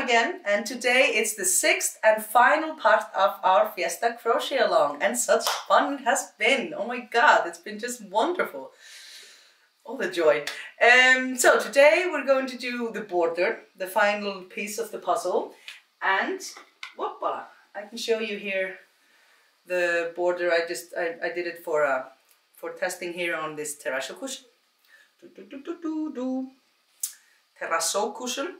again, and today it's the 6th and final part of our Fiesta Crochet Along, and such fun it has been. Oh my god, it's been just wonderful. All the joy. So today we're going to do the border, the final piece of the puzzle, and whoopala, I can show you here the border. I did it for testing here on this terrazzo cushion. Terrazzo cushion.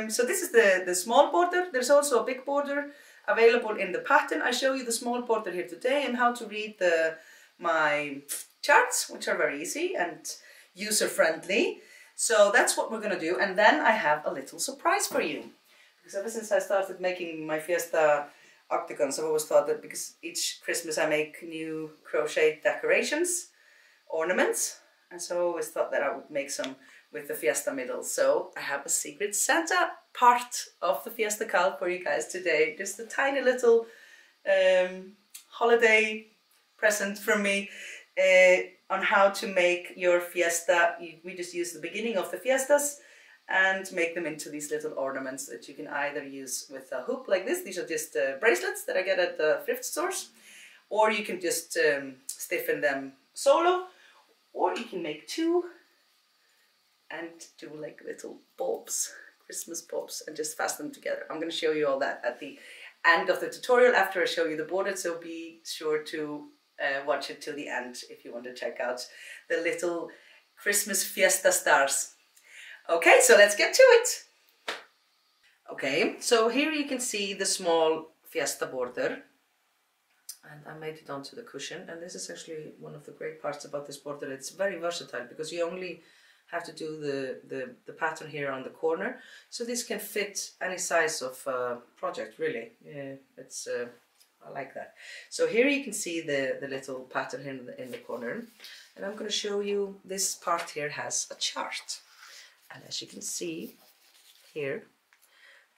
So this is the small border. There's also a big border available in the pattern. I show you the small border here today and how to read my charts, which are very easy and user-friendly. So that's what we're going to do, and then I have a little surprise for you. Because ever since I started making my Fiesta octagons, I've always thought that because each Christmas I make new crochet decorations, ornaments, and so I always thought that I would make some with the Fiesta middle. So I have a secret Santa part of the Fiesta Cal for you guys today. Just a tiny little holiday present from me on how to make your Fiesta. We just use the beginning of the Fiestas and make them into these little ornaments that you can either use with a hoop like this. These are just bracelets that I get at the thrift stores, or you can just stiffen them solo, or you can make two and do like little bulbs, Christmas bulbs, and just fasten them together. I'm going to show you all that at the end of the tutorial after I show you the border, so be sure to watch it till the end if you want to check out the little Christmas Fiesta stars. Okay, so let's get to it. Okay, so here you can see the small Fiesta border, and I made it onto the cushion, and this is actually one of the great parts about this border. It's very versatile because you only have to do the pattern here on the corner, so this can fit any size of project really. It's I like that. So here you can see the little pattern here in the corner, and I'm going to show you this part here has a chart, and as you can see here,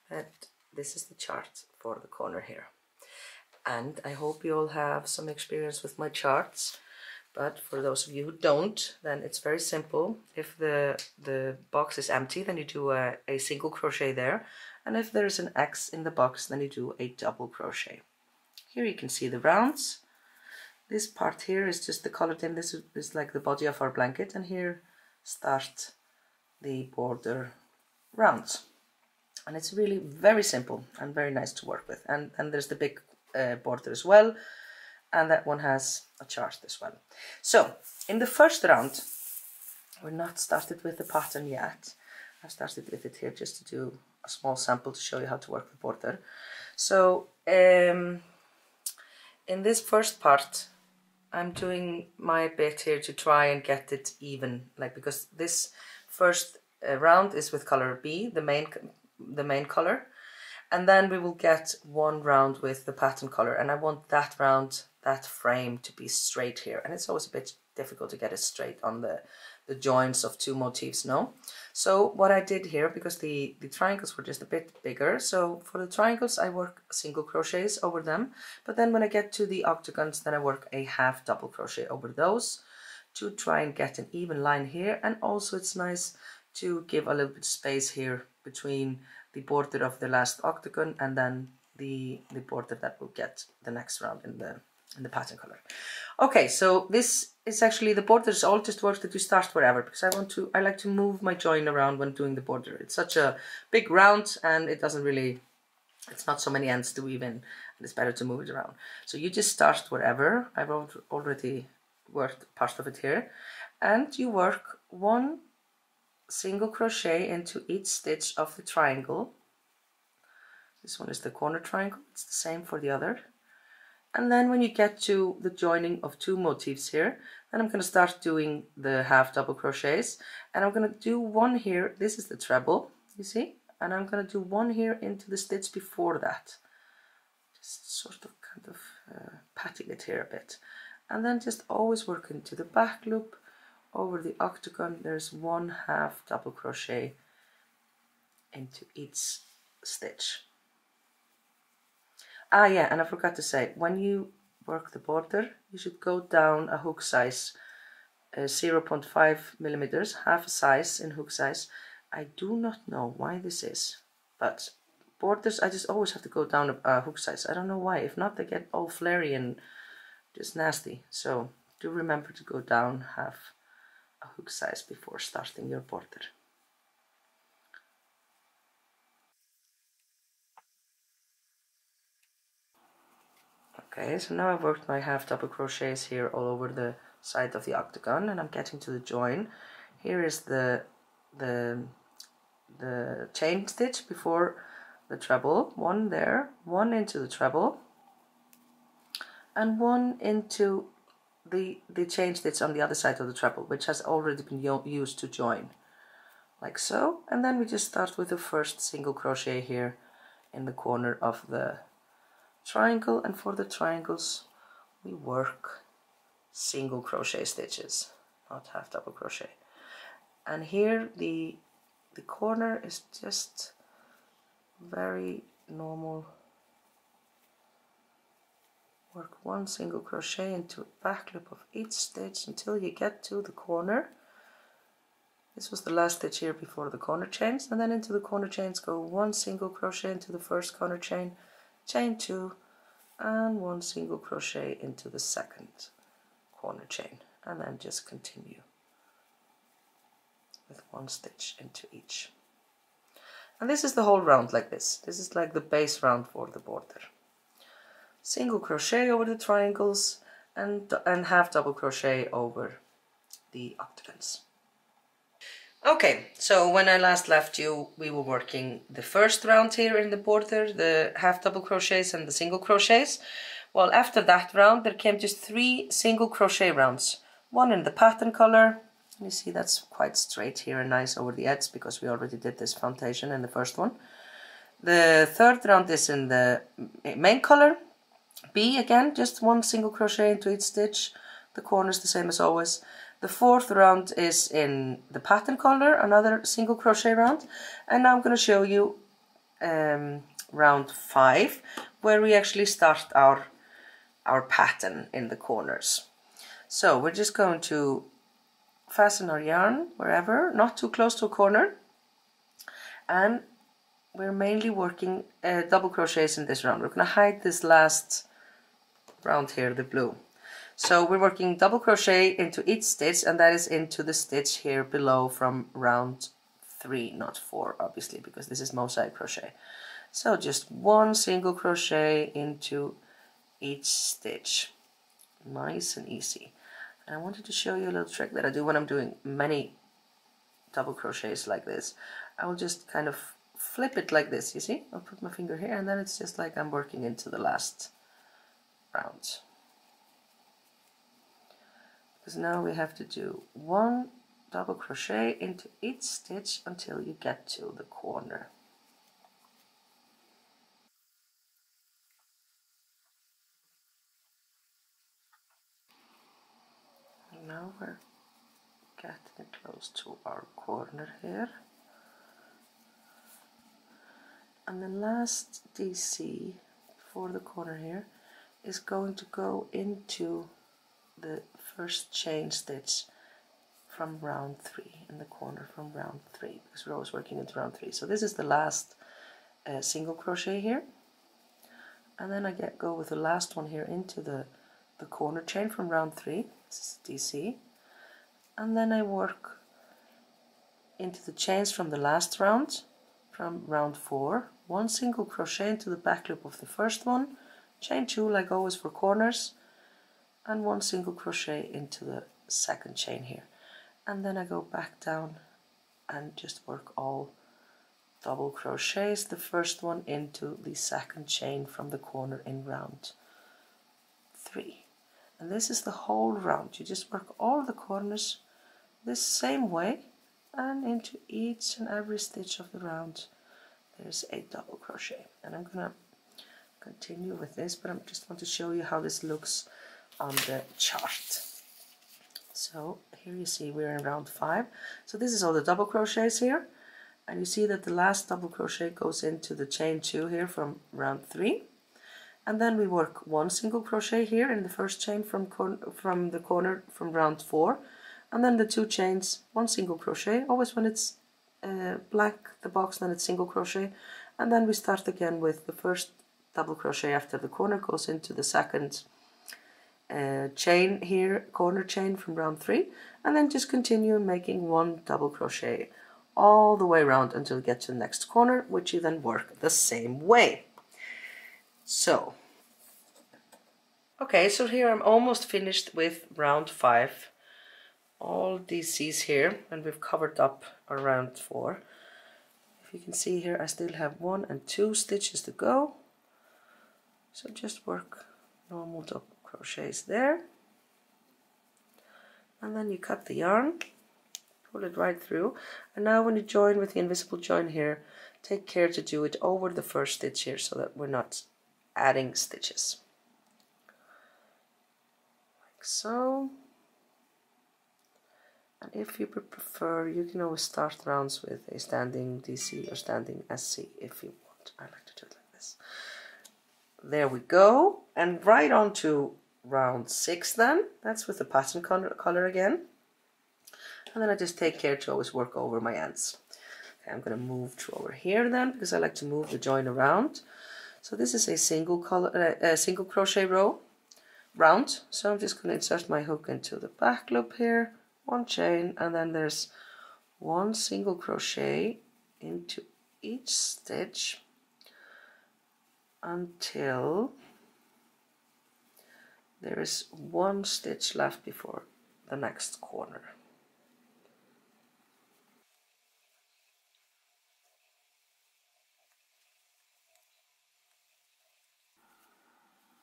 that this is the chart for the corner here. And I hope you all have some experience with my charts. But for those of you who don't, then it's very simple. If the box is empty, then you do a single crochet there. And if there's an X in the box, then you do a double crochet. Here you can see the rounds. This part here is just the colored in. This is like the body of our blanket. And here start the border rounds. And it's really very simple and very nice to work with. And there's the big border as well. And that one has a chart as well. So in the first round, we're not started with the pattern yet. I've started with it here just to do a small sample to show you how to work the border. So in this first part, I'm doing my bit here to try and get it even, like, because this first round is with color B, the main color. And then we will get one round with the pattern color, and I want that round, that frame to be straight here. And it's always a bit difficult to get it straight on the joints of two motifs, no? So what I did here, because the triangles were just a bit bigger, so for the triangles I work single crochets over them, but then when I get to the octagons, then I work a half double crochet over those to try and get an even line here. And also it's nice to give a little bit of space here between the border of the last octagon and then the border that will get the next round in the pattern color. Okay, so this is actually, the borders all just works that you start wherever, because I like to move my join around when doing the border. It's such a big round and it doesn't really, it's not so many ends to weave in, and it's better to move it around. So you just start wherever. I've already worked part of it here, and you work one single crochet into each stitch of the triangle. This one is the corner triangle, it's the same for the other. And then when you get to the joining of two motifs here, then I'm going to start doing the half double crochets, and I'm going to do one here. This is the treble, you see, and I'm going to do one here into the stitch before that, just sort of kind of patting it here a bit, and then just always work into the back loop. Over the octagon there's one half double crochet into each stitch. Ah yeah, and I forgot to say, when you work the border you should go down a hook size, 0.5 millimeters, half a size in hook size, I do not know why this is, but borders, I just always have to go down a hook size. I don't know why. If not, they get all flary and just nasty. So do remember to go down half a hook size before starting your border. Okay, so now I've worked my half double crochets here all over the side of the octagon, and I'm getting to the join. Here is the chain stitch before the treble, one there, one into the treble, and one into the chain stitch on the other side of the treble, which has already been used to join, like so. And then we just start with the first single crochet here in the corner of the triangle, and for the triangles we work single crochet stitches, not half double crochet. And here the corner is just very normal. Work one single crochet into a back loop of each stitch until you get to the corner. This was the last stitch here before the corner chains, and then into the corner chains go one single crochet into the first corner chain, chain two, and one single crochet into the second corner chain, and then just continue with one stitch into each. And this is the whole round like this. This is like the base round for the border. Single crochet over the triangles and half double crochet over the octagons. Okay, so when I last left you, we were working the first round here in the border, the half double crochets and the single crochets. Well, after that round there came just 3 single crochet rounds. One in the pattern color. You see that's quite straight here and nice over the edge because we already did this foundation in the first one. The third round is in the main color, B again, just one single crochet into each stitch. The corners the same as always. The fourth round is in the pattern color, another single crochet round. And now I'm going to show you round 5, where we actually start our pattern in the corners. So we're just going to fasten our yarn wherever, not too close to a corner, and we're mainly working double crochets in this round. We're going to hide this last round here, the blue. So we're working double crochet into each stitch, and that is into the stitch here below from round 3, not 4 obviously, because this is Mosaic crochet. So just one single crochet into each stitch, nice and easy. And I wanted to show you a little trick that I do when I'm doing many double crochets like this. I will just kind of flip it like this, you see? I'll put my finger here, and then it's just like I'm working into the last round. Because now we have to do one double crochet into each stitch until you get to the corner. And now we're getting close to our corner here. And the last DC for the corner here is going to go into the first chain stitch from round 3, in the corner from round 3, because we're always working into round 3. So this is the last single crochet here, and then I go with the last one here into the corner chain from round 3, this is DC, and then I work into the chains from the last round, from round 4, one single crochet into the back loop of the first one, chain 2 like always for corners, and one single crochet into the second chain here, and then I go back down and just work all double crochets, the first one into the second chain from the corner in round 3. And this is the whole round. You just work all the corners this same way, and into each and every stitch of the round there's a double crochet. And I'm gonna continue with this, but I just want to show you how this looks on the chart. So here you see we're in round 5. So this is all the double crochets here, and you see that the last double crochet goes into the chain 2 here from round 3, and then we work one single crochet here in the first chain from the corner from round 4, and then the 2 chains, one single crochet, always when it's blank the box, then it's single crochet, and then we start again with the first double crochet after the corner goes into the second chain here, corner chain from round 3, and then just continue making 1 double crochet all the way around until you get to the next corner, which you then work the same way. So okay, so here I'm almost finished with round 5, all DCs here, and we've covered up around 4. If you can see here, I still have 1 and 2 stitches to go, so just work normal double crochets there, and then you cut the yarn, pull it right through, and now when you join with the invisible join here, take care to do it over the first stitch here so that we're not adding stitches. Like so. And if you prefer, you can always start rounds with a standing DC or standing SC if you want. I like to do it like this. There we go, and right on to round 6 then. That's with the pattern color again. And then I just take care to always work over my ends. Okay, I'm going to move to over here then, because I like to move the join around. So this is a single crochet round. So I'm just going to insert my hook into the back loop here, 1 chain, and then there's 1 single crochet into each stitch until there is 1 stitch left before the next corner.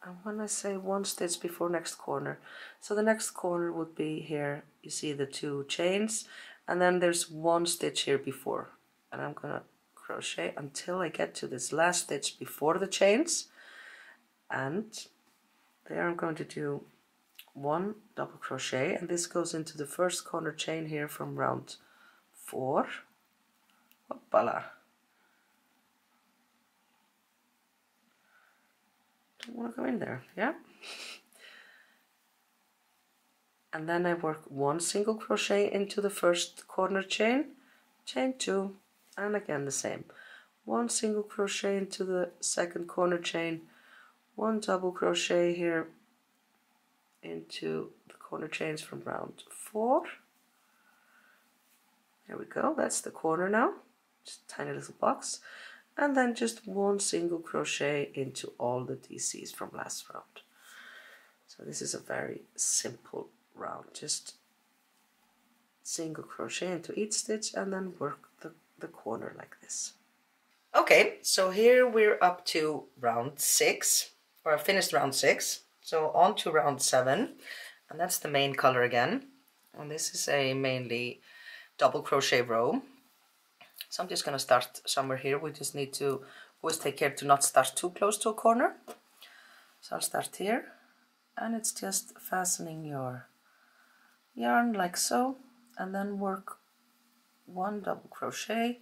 And when I say 1 stitch before next corner, so the next corner would be here, you see the 2 chains, and then there's 1 stitch here before, and I'm gonna crochet until I get to this last stitch before the chains, and there I'm going to do 1 double crochet, and this goes into the first corner chain here from round 4. Hoppala. Don't want to go in there, yeah? And then I work 1 single crochet into the first corner chain, chain 2, and again the same. 1 single crochet into the second corner chain, 1 double crochet here into the corner chains from round 4. There we go, that's the corner now, just a tiny little box. And then just 1 single crochet into all the DCs from last round. So this is a very simple round, just single crochet into each stitch and then work the corner like this. Okay, so here we're up to round 6, or I finished round 6, so on to round 7, and that's the main color again, and this is a mainly double crochet row. So I'm just going to start somewhere here. We just need to always take care to not start too close to a corner. So I'll start here, and it's just fastening your yarn like so, and then work 1 double crochet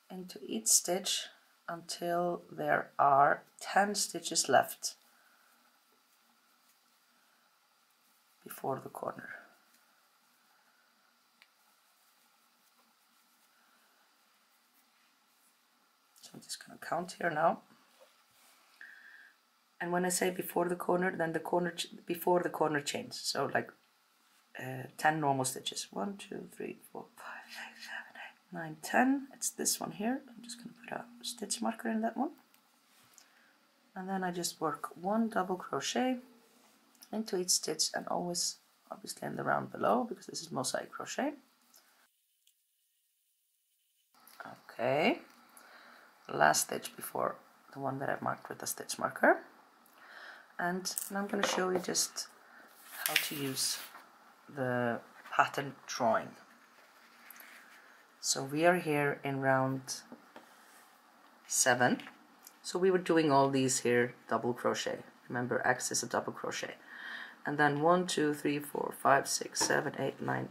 into each stitch until there are 10 stitches left before the corner. So I'm just going to count here now. And when I say before the corner, then the corner before the corner chains. So like 10 normal stitches. 1, 2, 3, 4, 5, 6, 7, 8, 9, 10. It's this one here. I'm just going to put a stitch marker in that one. And then I just work 1 double crochet into each stitch, and always obviously in the round below, because this is Mosaic Crochet. Okay. Last stitch before the one that I marked with the stitch marker, and now I'm going to show you just how to use the pattern drawing. So we are here in round 7, so we were doing all these here double crochet. Remember, X is a double crochet, and then 1, 2, 3, 4, 5, 6, 7, 8, 9,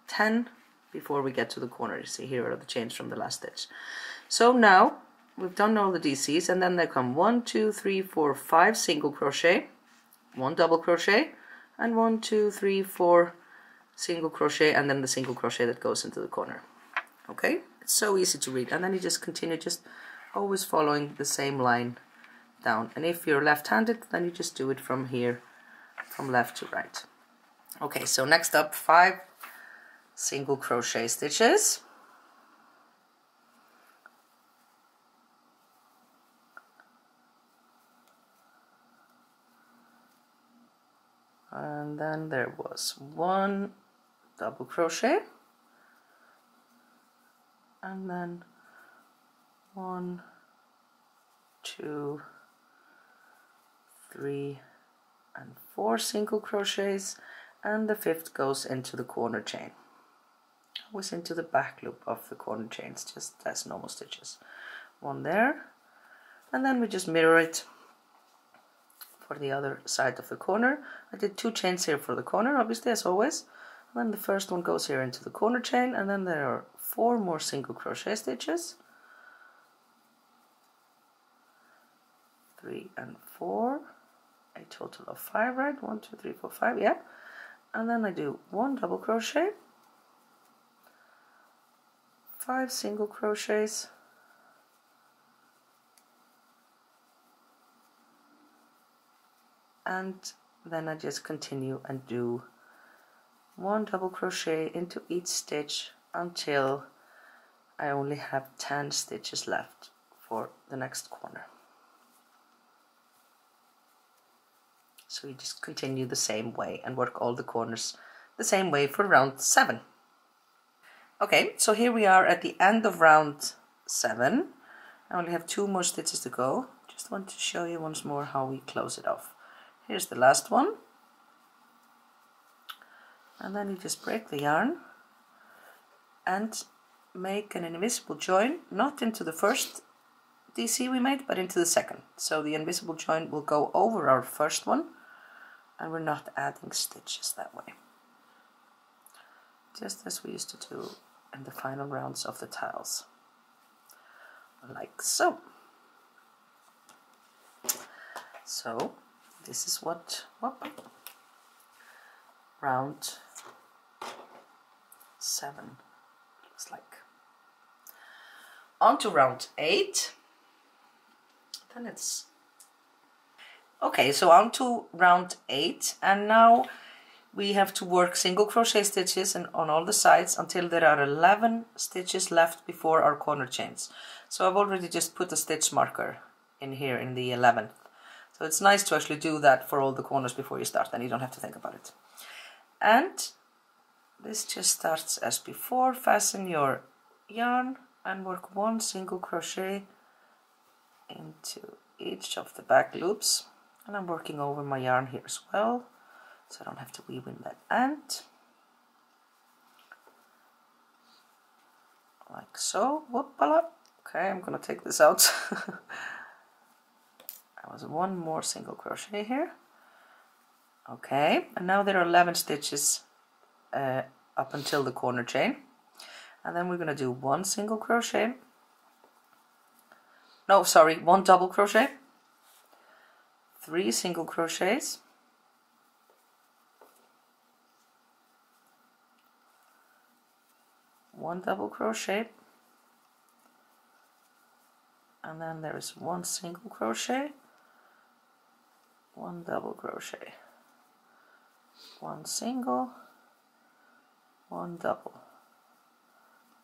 10 before we get to the corner. You see here are the chains from the last stitch. So now we've done all the DCs, and then they come 1, 2, 3, 4, 5 single crochet, 1 double crochet, and 1, 2, 3, 4 single crochet, and then the single crochet that goes into the corner. Okay, It's so easy to read. And then you just continue, just always following the same line down. And if you're left-handed, then you just do it from here, from left to right. Okay, so next up, 5 single crochet stitches. And then there was 1 double crochet, and then 1, 2, 3, and 4 single crochets, and the 5th goes into the corner chain, always into the back loop of the corner chains, just as normal stitches. 1 there, and then we just mirror it for the other side of the corner. I did 2 chains here for the corner, obviously, as always. And then the first one goes here into the corner chain, and then there are 4 more single crochet stitches. 3 and 4, a total of 5, right? 1, 2, 3, 4, 5, yeah. And then I do 1 double crochet, 5 single crochets, and then I just continue and do 1 double crochet into each stitch until I only have 10 stitches left for the next corner. So you just continue the same way and work all the corners the same way for round 7. Okay, so here we are at the end of round 7. I only have 2 more stitches to go. Just want to show you once more how we close it off. Here's the last one, and then you just break the yarn and make an invisible join, not into the first DC we made, but into the second. So the invisible join will go over our first one, and we're not adding stitches that way. Just as we used to do in the final rounds of the tiles, like so. So this is what round 7 looks like. On to round 8. Then it's okay, so on to round 8, and now we have to work single crochet stitches and on all the sides until there are 11 stitches left before our corner chains. So I've already just put a stitch marker in here in the 11th. So it's nice to actually do that for all the corners before you start, and you don't have to think about it. And this just starts as before. Fasten your yarn and work 1 single crochet into each of the back loops. And I'm working over my yarn here as well, so I don't have to weave in that end. Like so. Whoopala. Okay, I'm gonna take this out. That was 1 more single crochet here. Okay, and now there are 11 stitches up until the corner chain. And then we're gonna do 1 single crochet. No, sorry, 1 double crochet. 3 single crochets. 1 double crochet, and then there is 1 single crochet, 1 double crochet, 1 single, 1 double,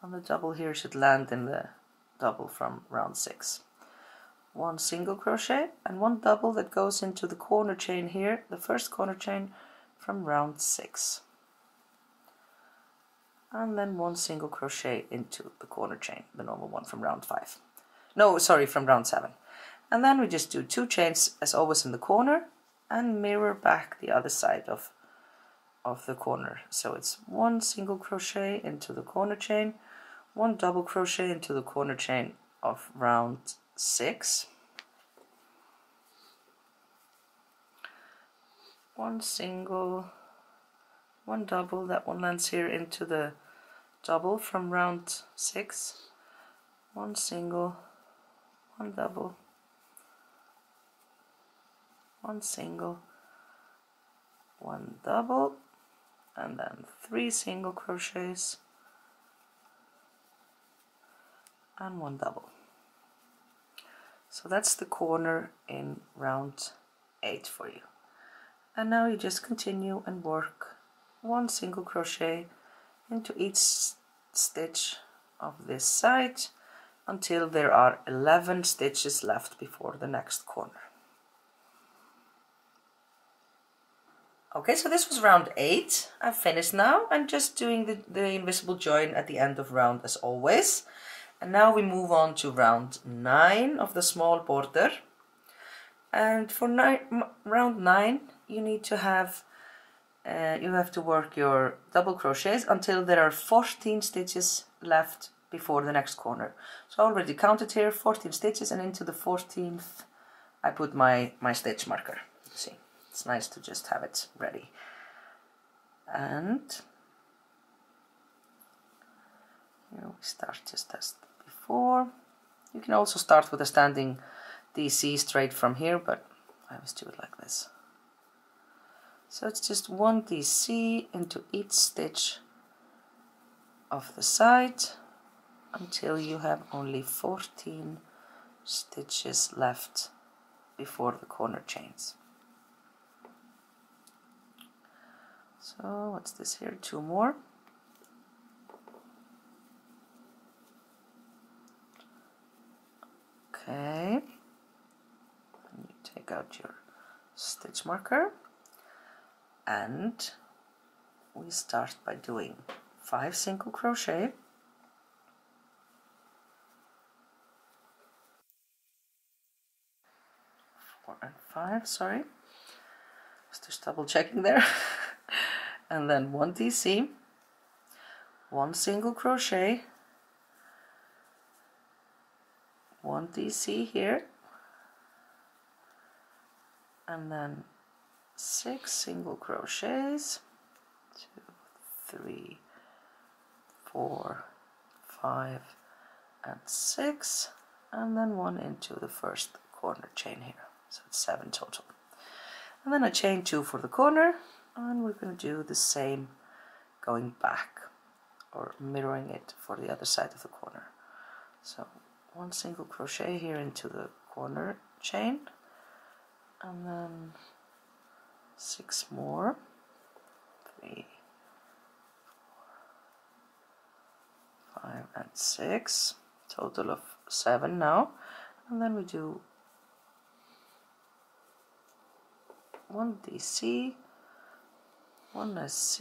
and the double here should land in the double from round 6. 1 single crochet and 1 double that goes into the corner chain here, the first corner chain from round 6. And then 1 single crochet into the corner chain, the normal one from round 5. No, sorry, from round 7. And then we just do 2 chains as always in the corner and mirror back the other side of the corner. So it's 1 single crochet into the corner chain, 1 double crochet into the corner chain of round 6, 1 single, 1 double, that one lands here into the double from round 6, 1 single, 1 double, 1 single, 1 double, and then 3 single crochets, and 1 double. So that's the corner in round 8 for you. And now you just continue and work 1 single crochet into each stitch of this side until there are 11 stitches left before the next corner. Okay, so this was round 8. I've finished now. I'm just doing the invisible join at the end of round as always. And now we move on to round 9 of the small border. And for round 9 you need to have you have to work your double crochets until there are 14 stitches left before the next corner. So I already counted here 14 stitches, and into the 14th I put my stitch marker. See, it's nice to just have it ready. And here we start just as before. You can also start with a standing DC straight from here, but I always do it like this. So it's just 1 DC into each stitch of the side until you have only 14 stitches left before the corner chains. So what's this here? 2 more. Okay. And you take out your stitch marker. And we start by doing 5 single crochet, 4 and 5, sorry, just double checking there, and then 1 DC, 1 single crochet, 1 DC here, and then 6 single crochets, 2, 3, 4, 5 and 6, and then 1 into the first corner chain here, so it's 7 total. And then I chain 2 for the corner, and we're going to do the same going back, or mirroring it for the other side of the corner. So 1 single crochet here into the corner chain, and then 6 more, 3, 4, 5 and 6, total of 7 now, and then we do 1 DC, 1 SC,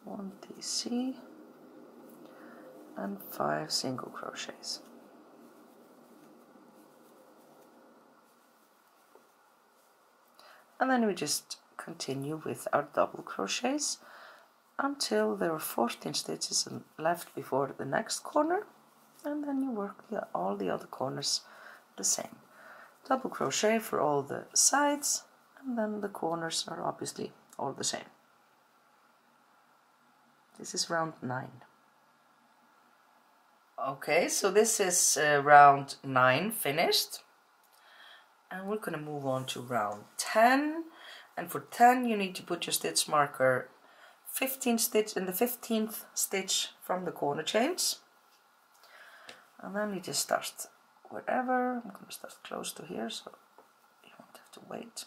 1 DC, and 5 single crochets. And then we just continue with our double crochets until there are 14 stitches left before the next corner, and then you work all the other corners the same. Double crochet for all the sides, and then the corners are obviously all the same. This is round 9. Okay, so this is round 9 finished. And we're going to move on to round 10, and for 10 you need to put your stitch marker 15 stitch in the 15th stitch from the corner chains, and then you just start wherever. I'm going to start close to here so you won't have to wait.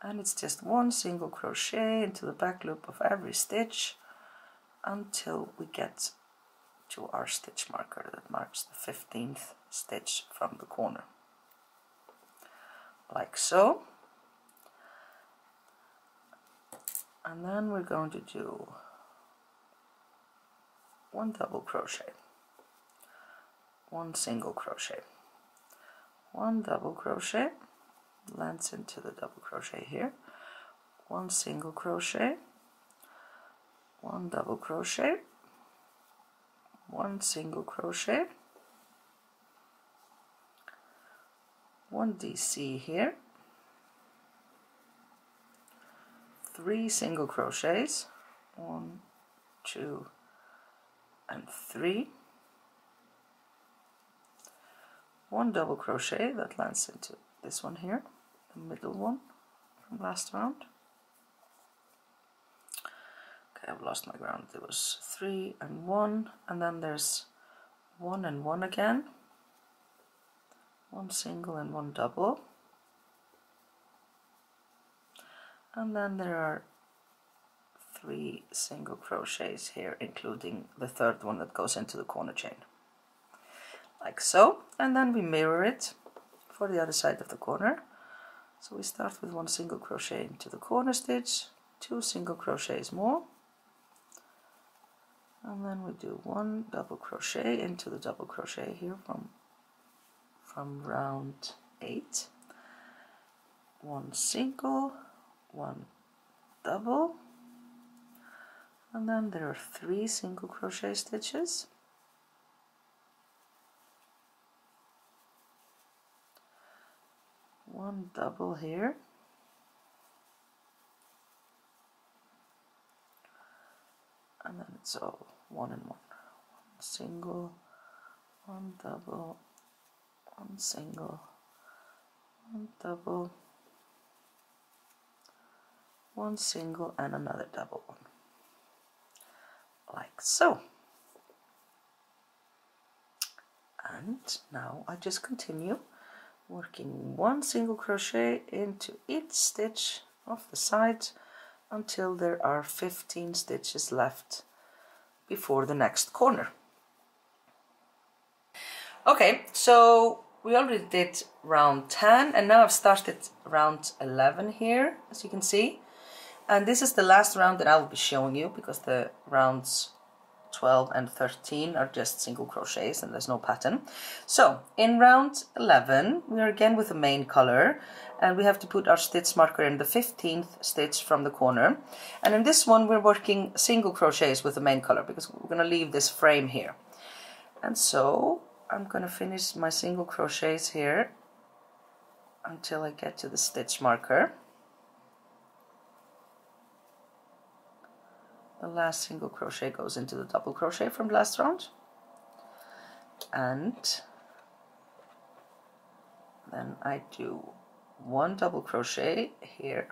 And it's just 1 single crochet into the back loop of every stitch until we get to our stitch marker that marks the 15th stitch from the corner. Like so. And then we're going to do 1 double crochet, 1 single crochet, 1 double crochet, lands into the double crochet here, 1 single crochet, 1 double crochet, 1 single crochet, 1 DC here, 3 single crochets, 1, 2 and 3, 1 double crochet that lands into this one here, the middle one from last round. I've lost my ground. There was 3 and 1, and then there's 1 and 1 again, 1 single and 1 double, and then there are 3 single crochets here, including the third one that goes into the corner chain, like so. And then we mirror it for the other side of the corner. So we start with 1 single crochet into the corner stitch, 2 single crochets more, and then we do 1 double crochet into the double crochet here from round 8, 1 single, 1 double, and then there are 3 single crochet stitches, 1 double here, and then it's all 1 and 1, 1 single, 1 double, 1 single, 1 double, 1 single, and another double one, like so. And now I just continue working 1 single crochet into each stitch of the side until there are 15 stitches left before the next corner. Okay, so we already did round 10, and now I've started round 11 here, as you can see. And this is the last round that I will be showing you, because the rounds 12 and 13 are just single crochets and there's no pattern. So in round 11 we are again with the main color, and we have to put our stitch marker in the 15th stitch from the corner. And in this one we're working single crochets with the main color, because we're going to leave this frame here. And so I'm going to finish my single crochets here until I get to the stitch marker. The last single crochet goes into the double crochet from last round, and then I do 1 double crochet here,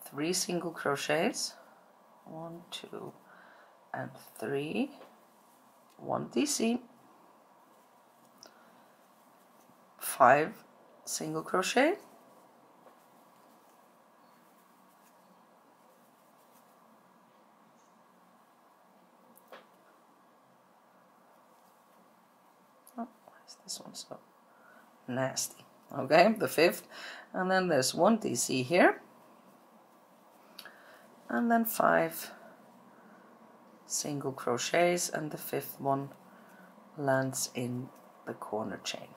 3 single crochets, 1, 2, and 3, 1 DC, 5 single crochet, this one's so nasty. Okay, the 5th, and then there's 1 DC here, and then 5 single crochets, and the 5th one lands in the corner chain,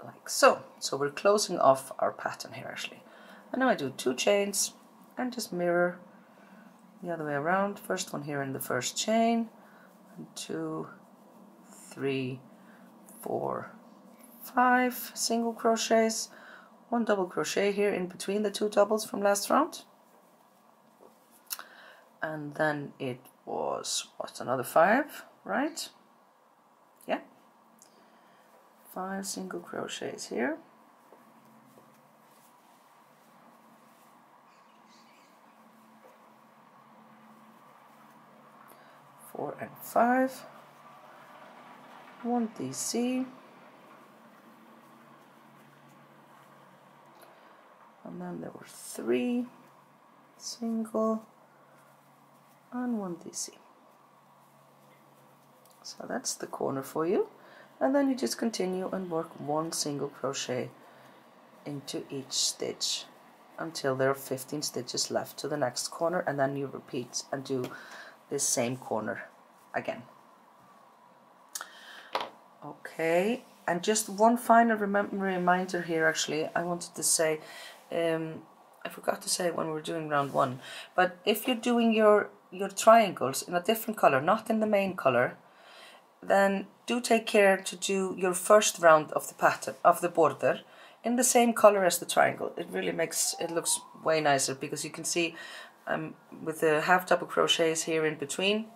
like so. So we're closing off our pattern here actually. And now I do 2 chains and just mirror the other way around. First one here in the first chain, and 2, 3, 4, 5 single crochets, 1 double crochet here in between the 2 doubles from last round, and then it was what, another 5, right? Yeah, 5 single crochets here, 4 and 5, 1 DC, and then there were 3 single and 1 DC. So that's the corner for you, and then you just continue and work 1 single crochet into each stitch until there are 15 stitches left to the next corner, and then you repeat and do this same corner again. Okay, and just one final reminder here actually, I wanted to say, I forgot to say when we were doing round 1, but if you're doing your triangles in a different color, not in the main color, then do take care to do your first round of the pattern, of the border, in the same color as the triangle. It really makes it looks way nicer, because you can see with the half double crochets here in between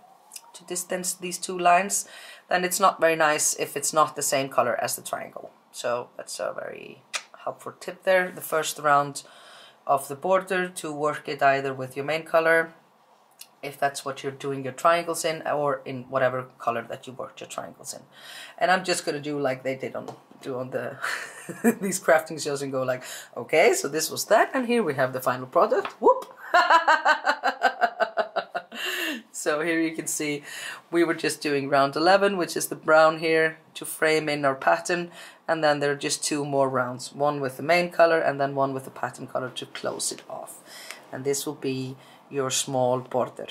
to distance these 2 lines, then it's not very nice if it's not the same color as the triangle. So that's a very helpful tip there. The first round of the border to work it either with your main color, if that's what you're doing your triangles in, or in whatever color that you worked your triangles in. And I'm just going to do like they did on the these crafting shows and go like, okay, so this was that, and here we have the final product. Whoop! So here you can see we were just doing round 11, which is the brown here to frame in our pattern, and then there are just 2 more rounds, one with the main color and then one with the pattern color to close it off. And this will be your small border.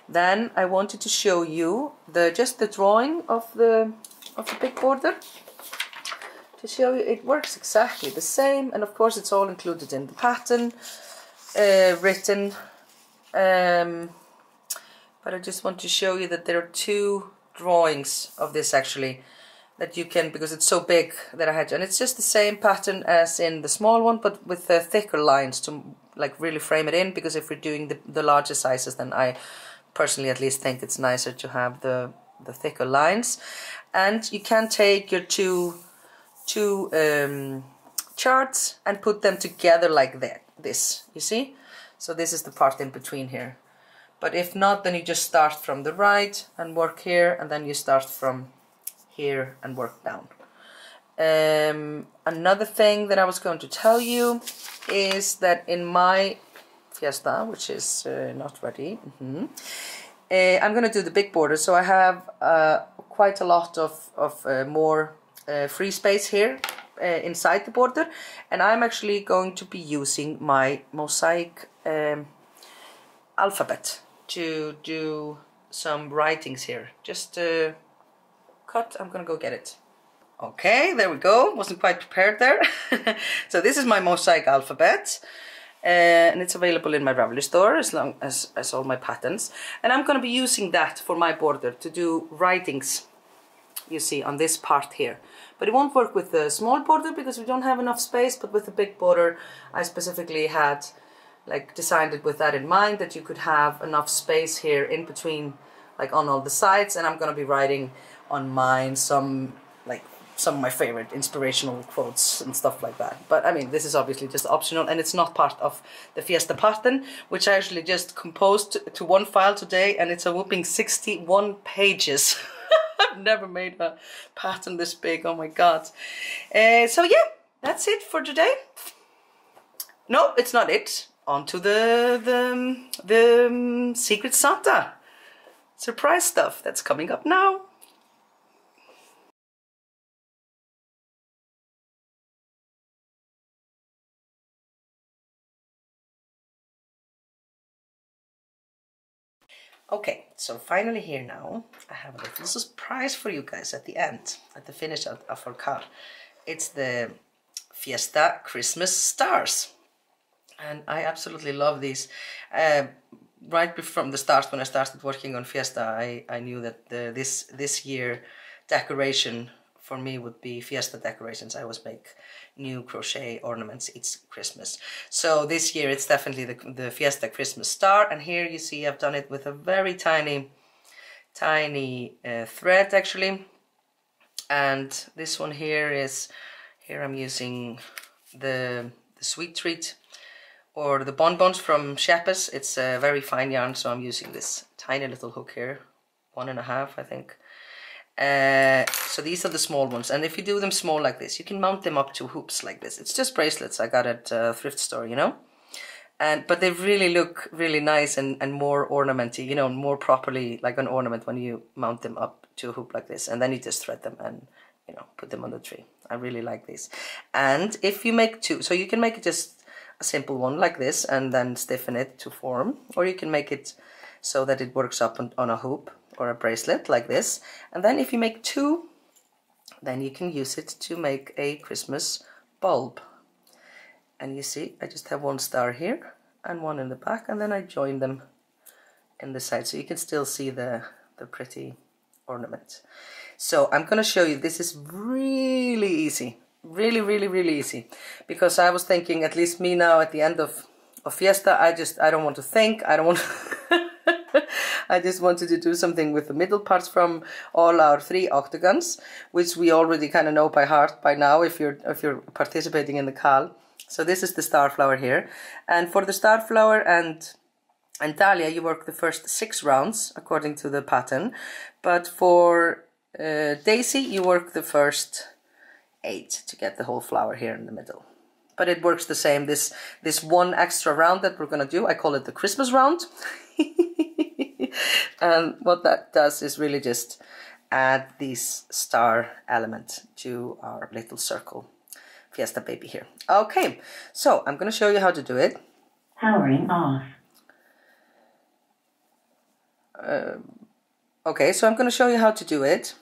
Then I wanted to show you just the drawing of the big border, to show you it works exactly the same, and of course it's all included in the pattern, written, but I just want to show you that there are 2 drawings of this actually that you can, because it's so big that I had, and it's just the same pattern as in the small one, but with thicker lines to like really frame it in, because if we're doing the larger sizes, then I personally at least think it's nicer to have the thicker lines. And you can take your two charts and put them together like that, this, you see? So this is the part in between here. But if not, then you just start from the right and work here, and then you start from here and work down. Another thing that I was going to tell you is that in my Fiesta, which is not ready, I'm going to do the big border, so I have quite a lot of more free space here inside the border, and I'm actually going to be using my Mosaic alphabet to do some writings here. Just cut, I'm gonna go get it. Okay, there we go, wasn't quite prepared there. So this is my Mosaic alphabet, and it's available in my Ravelry Store as long as all my patterns, and I'm gonna be using that for my border to do writings, you see, on this part here. But it won't work with the small border because we don't have enough space, but with the big border I specifically had like designed it with that in mind, that you could have enough space here in between, like on all the sides, and I'm gonna be writing on mine some of my favorite inspirational quotes and stuff like that. But I mean, this is obviously just optional, and it's not part of the Fiesta pattern, which I actually just composed to one file today, and it's a whooping 61 pages. I've never made a pattern this big, oh my god. So yeah, that's it for today. No, it's not it. On to the Secret Santa surprise stuff that's coming up now. Okay, so finally here now, I have a little surprise for you guys at the end, at the finish of our card. It's the Fiesta Christmas Stars. And I absolutely love these. Right from the start, when I started working on Fiesta, I knew that this year decoration for me would be Fiesta decorations. I always make new crochet ornaments each Christmas. So this year it's definitely the Fiesta Christmas Star, and here you see I've done it with a very tiny thread actually. And this one here I'm using the Sweet Treat or the bonbons from Shepherd's. It's a very fine yarn, so I'm using this tiny little hook here, 1.5 I think. So these are the small ones, and if you do them small like this, you can mount them up to hoops like this. It's just bracelets I got at a thrift store, you know. But they really look really nice and more ornamenty, you know, more properly like an ornament when you mount them up to a hoop like this, and then you just thread them and, you know, put them on the tree. I really like these. And if you make 2, so you can make it just a simple one like this and then stiffen it to form, or you can make it so that it works up on a hoop or a bracelet like this. And then if you make 2, then you can use it to make a Christmas bulb. And you see, I just have 1 star here and 1 in the back, and then I join them in the side, so you can still see the pretty ornament. So I'm gonna show you, this is really easy. Really easy, because I was thinking, at least me now at the end of Fiesta, I don't want to think, I don't want I just wanted to do something with the middle parts from all our 3 octagons, which we already kind of know by heart by now if you're participating in the CAL. So this is the star flower here, and for the star flower and dahlia you work the first 6 rounds according to the pattern, but for daisy you work the first 8 to get the whole flower here in the middle. But it works the same. This one extra round that we're gonna do, I call it the Christmas round. And what that does is really just add this star element to our little circle Fiesta baby here. Okay, so I'm gonna show you how to do it. Powering off. Okay, so I'm gonna show you how to do it.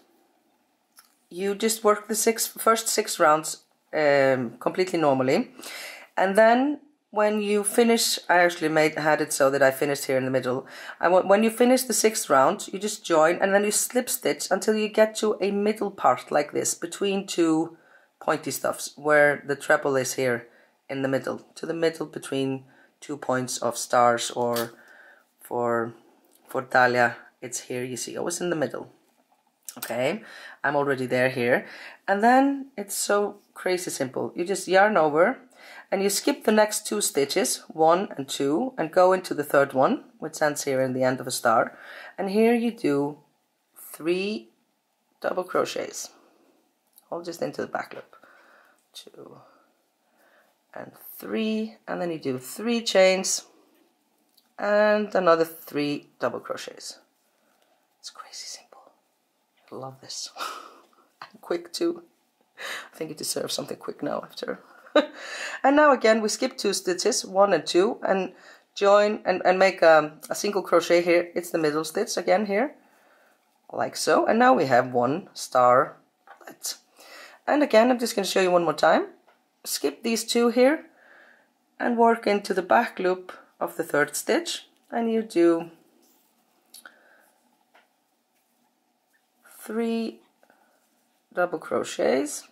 You just work the first 6 rounds completely normally, and then when you finish, I actually had it so that I finished here in the middle. When you finish the 6th round, you just join and then you slip stitch until you get to a middle part like this, between 2 pointy stuffs, where the treble is here in the middle, to the middle between 2 points of stars, or for dahlia, it's here, you see, always in the middle. Okay, I'm already there here. And then it's so crazy simple. You just yarn over and you skip the next 2 stitches, 1 and 2, and go into the 3rd one, which ends here in the end of a star. And here you do 3 double crochets, all just into the back loop. 2 and 3, and then you do 3 chains and another 3 double crochets. It's crazy simple. I love this. And quick too. I think it deserves something quick now after. And now again we skip 2 stitches, 1 and 2, and join and make a single crochet here. It's the middle stitch again here, like so. And now we have 1 star. And again, I'm just going to show you one more time. Skip these 2 here and work into the back loop of the 3rd stitch, and you do 3 double crochets,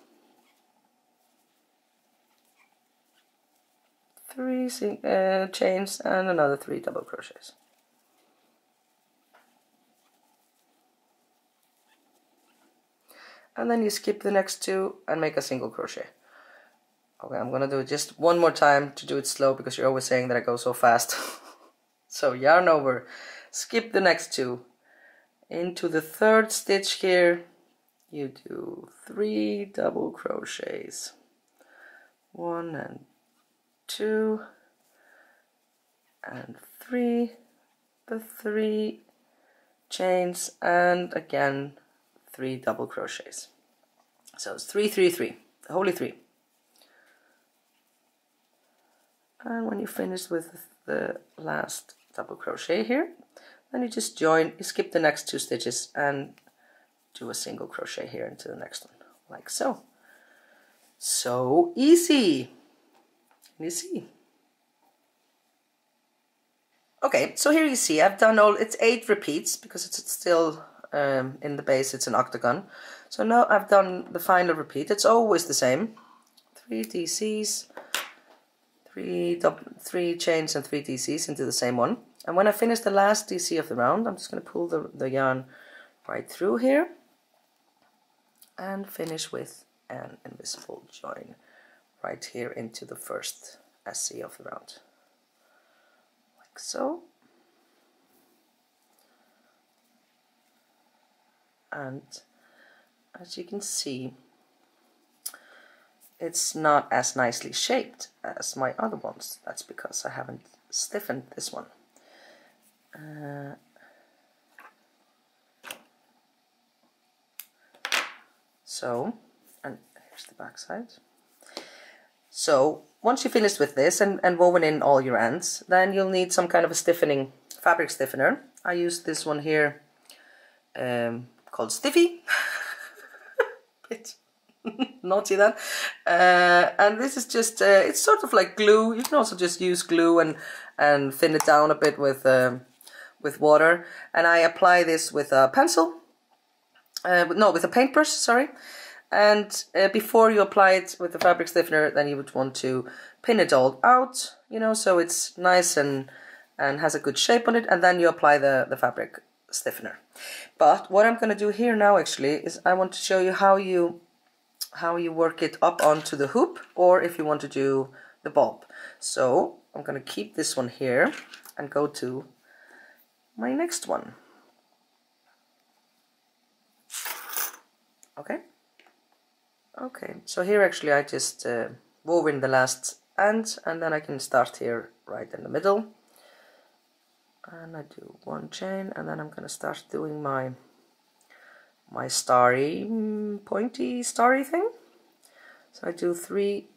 3 chains, and another 3 double crochets. And then you skip the next 2 and make a single crochet. Okay, I'm gonna do it just one more time to do it slow, because you're always saying that I go so fast. So yarn over, skip the next 2. Into the 3rd stitch here, you do 3 double crochets, 1 and 2 and 3, the 3 chains, and again 3 double crochets. So it's 3, 3, 3, the holy 3. And when you finish with the last double crochet here, then you just join, you skip the next 2 stitches and do a single crochet here into the next one, like so. So easy. You see. Okay, so here you see I've done it's 8 repeats, because it's still in the base, it's an octagon. So now I've done the final repeat. It's always the same. 3 DCs, 3 chains and 3 DCs into the same one. And when I finish the last DC of the round, I'm just going to pull the yarn right through here and finish with an invisible join right here into the first SC of the round, like so. And as you can see, it's not as nicely shaped as my other ones. That's because I haven't stiffened this one. So, and here's the back side. So once you finish with this and woven in all your ends, then you'll need some kind of a stiffening fabric stiffener. I use this one here called Stiffy. Bit naughty then. And this is just, it's sort of like glue. You can also just use glue and thin it down a bit with water. And I apply this with a pencil. With a paintbrush, sorry. And before you apply it with the fabric stiffener, then you would want to pin it all out, you know, so it's nice and has a good shape on it, and then you apply the fabric stiffener. But what I'm going to do here now actually is I want to show you how you work it up onto the hoop, or if you want to do the bulb. So I'm going to keep this one here and go to my next one. Okay. Okay, so here actually I just wove in the last end, and then I can start here right in the middle. And I do one chain, and then I'm going to start doing my starry, pointy starry thing. So I do 3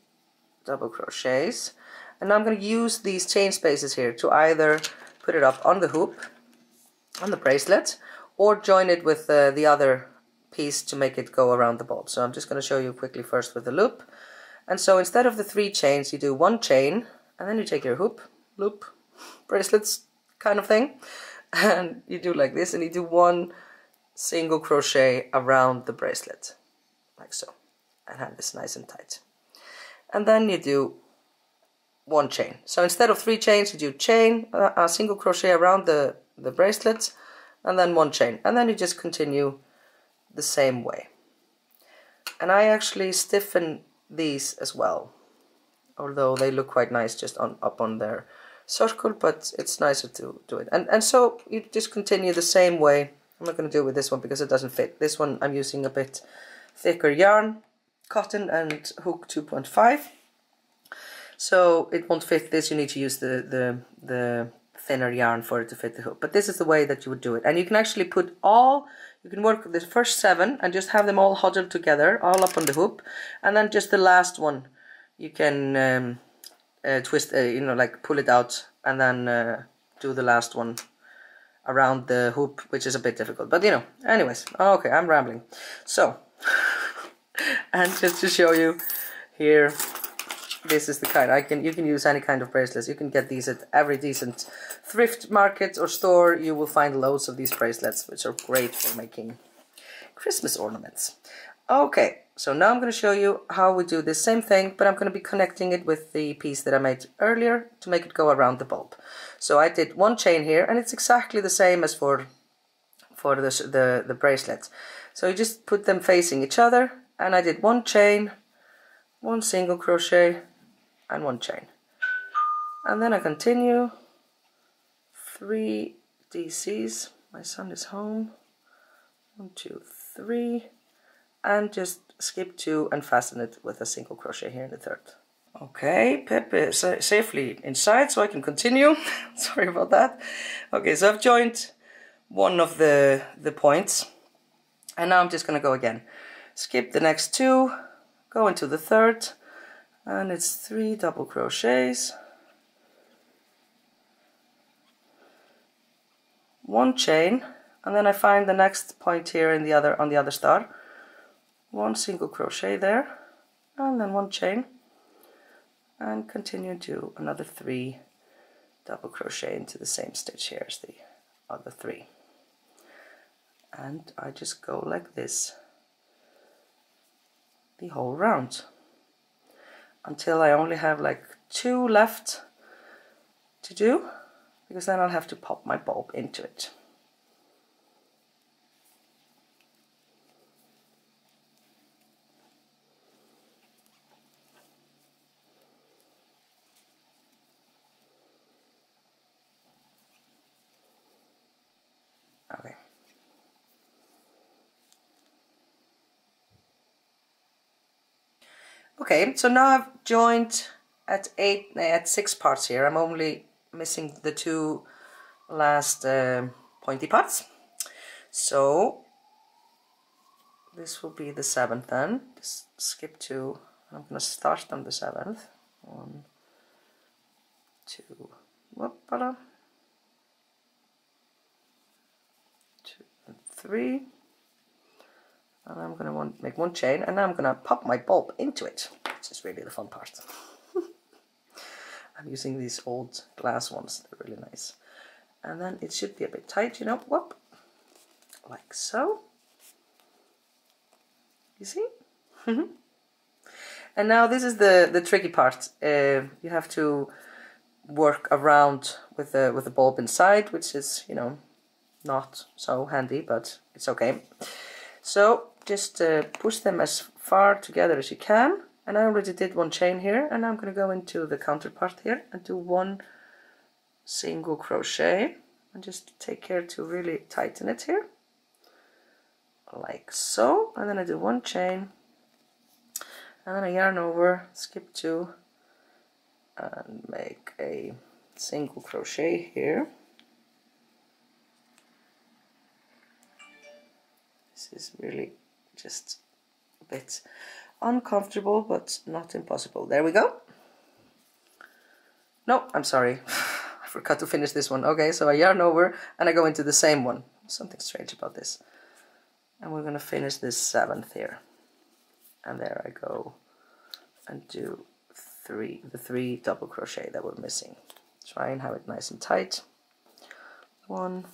double crochets, and now I'm going to use these chain spaces here to either put it up on the hoop, on the bracelet, or join it with the other piece to make it go around the bulb. So I'm just going to show you quickly first with the loop. And so instead of the 3 chains, you do 1 chain, and then you take your hoop, loop, bracelets kind of thing, and you do like this, and you do 1 single crochet around the bracelet, like so, and have this nice and tight. And then you do 1 chain. So instead of 3 chains, you do chain, a single crochet around the bracelet, and then 1 chain, and then you just continue the same way. And I actually stiffen these as well, although they look quite nice just up on their circle, but it's nicer to do it. And so you just continue the same way. I'm not going to do it with this one because it doesn't fit. This one I'm using a bit thicker yarn, cotton and hook 2.5, so it won't fit this. You need to use the thinner yarn for it to fit the hook, but this is the way that you would do it. And you can actually put you can work the first 7 and just have them all huddled together, all up on the hoop, and then just the last one you can twist, you know, like pull it out, and then do the last one around the hoop, which is a bit difficult, but you know, anyways. Okay, I'm rambling. So and just to show you here, this is the kind you can use any kind of bracelets. You can get these at every decent thrift market or store. You will find loads of these bracelets, which are great for making Christmas ornaments. Okay, so now I'm going to show you how we do this same thing, but I'm going to be connecting it with the piece that I made earlier to make it go around the bulb. So I did 1 chain here, and it's exactly the same as for the bracelet. So you just put them facing each other, and I did 1 chain, 1 single crochet, and 1 chain. And then I continue 3 DCs. My son is home. 1, 2, 3, and just skip 2 and fasten it with a single crochet here in the 3rd. Okay, Pip is safely inside, so I can continue. Sorry about that. Okay, so I've joined one of the points, and now I'm just going to go again. Skip the next 2, go into the 3rd, and it's 3 double crochets, 1 chain, and then I find the next point here in on the other star, 1 single crochet there, and then 1 chain, and continue to another 3 double crochet into the same stitch here as the other 3. And I just go like this the whole round until I only have like 2 left to do, because then I'll have to pop my bulb into it. Okay. Okay, so now I've joined at 6 parts here. I'm only missing the 2 last pointy parts. So this will be the 7th then. Just skip 2. I'm going to start on the 7th. 1, 2, whoop-a-da. 2 and 3. And I'm going to make 1 chain, and now I'm going to pop my bulb into it, which is really the fun part. I'm using these old glass ones, they're really nice. And then it should be a bit tight, you know, whoop, like so. You see? And now this is the tricky part. You have to work around with the bulb inside, which is, you know, not so handy, but it's okay. So just push them as far together as you can, And I already did one chain here, and I'm going to go into the counterpart here and do one single crochet, and just take care to really tighten it here, like so. And then I do one chain, and then I yarn over, skip 2, and make a single crochet here. This is really just a bit uncomfortable, but not impossible. There we go. No, I'm sorry. I forgot to finish this one. Okay, so I yarn over and I go into the same one. Something strange about this. And we're going to finish this 7th here. And there I go and do the 3 double crochet that we're missing. Try and have it nice and tight. 1,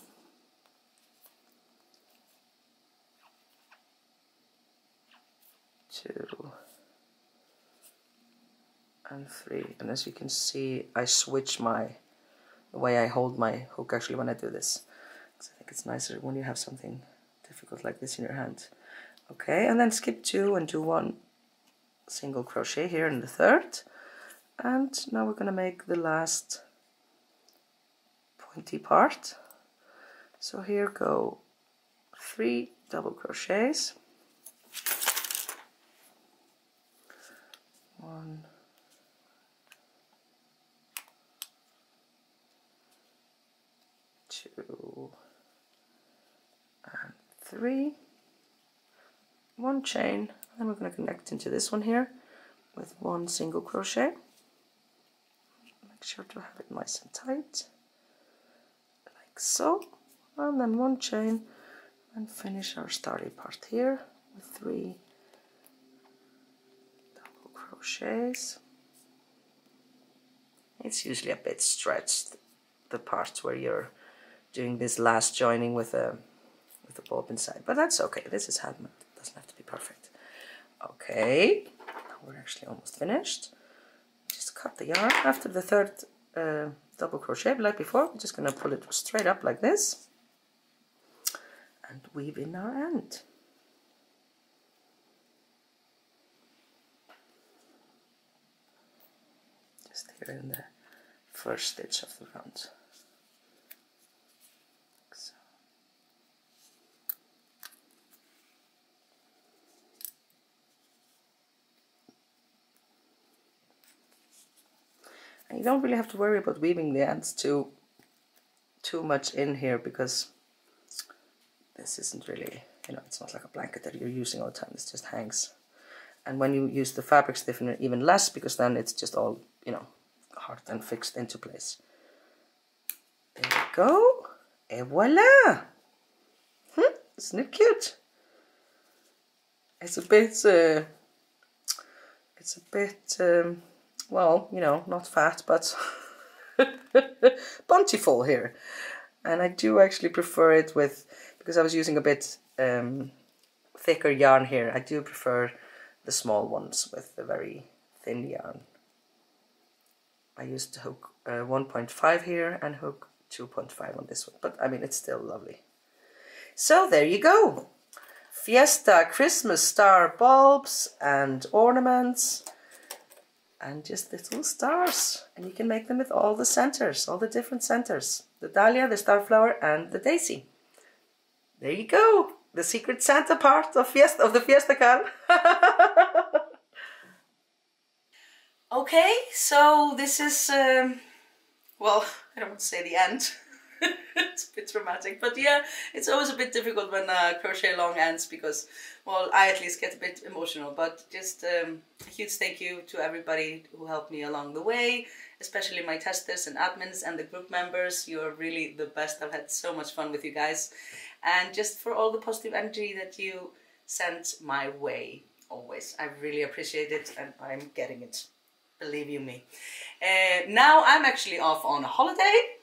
2, and 3. And as you can see, I switch the way I hold my hook actually when I do this. Because I think it's nicer when you have something difficult like this in your hand. Okay, and then skip 2 and do 1 single crochet here in the 3rd. And now we're going to make the last pointy part. So here go 3 double crochets. 1, 2, and 3. 1 chain, and we're going to connect into this one here with 1 single crochet. Make sure to have it nice and tight, like so, and then 1 chain, and finish our starry part here with 3 double crochets. It's usually a bit stretched, the parts where you're doing this last joining with a bulb inside, but that's okay. This is handmade. It doesn't have to be perfect. Okay, now we're actually almost finished. Just cut the yarn after the 3rd double crochet, like before. We're just going to pull it straight up like this and weave in our end. Just here in the first stitch of the round. So. And you don't really have to worry about weaving the ends too much in here, because this isn't really, it's not like a blanket that you're using all the time. This just hangs. And when you use the fabric stiffener, even less, because then it's just all, hard and fixed into place. There we go. Et voila! Isn't it cute? It's a bit, well, not fat, but bountiful here. And I do actually prefer it with, because I was using a bit thicker yarn here, I do prefer the small ones with the very thin yarn. I used hook 1.5 here and hook 2.5 on this one, but I mean, it's still lovely. So there you go. Fiesta Christmas Star bulbs and ornaments and just little stars. And you can make them with all the centers, all the different centers. The dahlia, the starflower and the daisy. There you go. The Secret Santa part of the Fiesta Cal. Okay, so this is, well, I don't want to say the end. It's a bit dramatic, but yeah, it's always a bit difficult when crochet long ends, because, well, I at least get a bit emotional. But just a huge thank you to everybody who helped me along the way, especially my testers and admins and the group members. You're really the best. I've had so much fun with you guys, and just for all the positive energy that you sent my way always. I really appreciate it, and I'm getting it. Believe you me. Now I'm actually off on a holiday.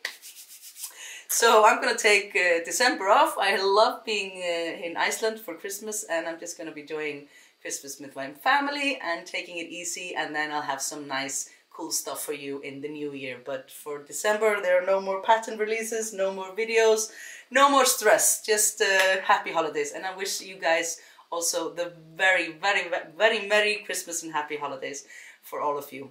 So I'm gonna take December off. I love being in Iceland for Christmas, and I'm just gonna be doing Christmas with my family and taking it easy, and then I'll have some nice cool stuff for you in the new year. But for December there are no more pattern releases, no more videos, no more stress, just happy holidays. And I wish you guys also the very, very, very Merry Christmas and Happy Holidays for all of you.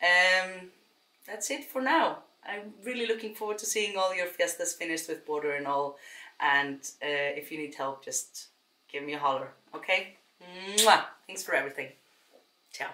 That's it for now. I'm really looking forward to seeing all your fiestas finished with border and all. And if you need help, just give me a holler, okay? Mwah! Thanks for everything. Ciao.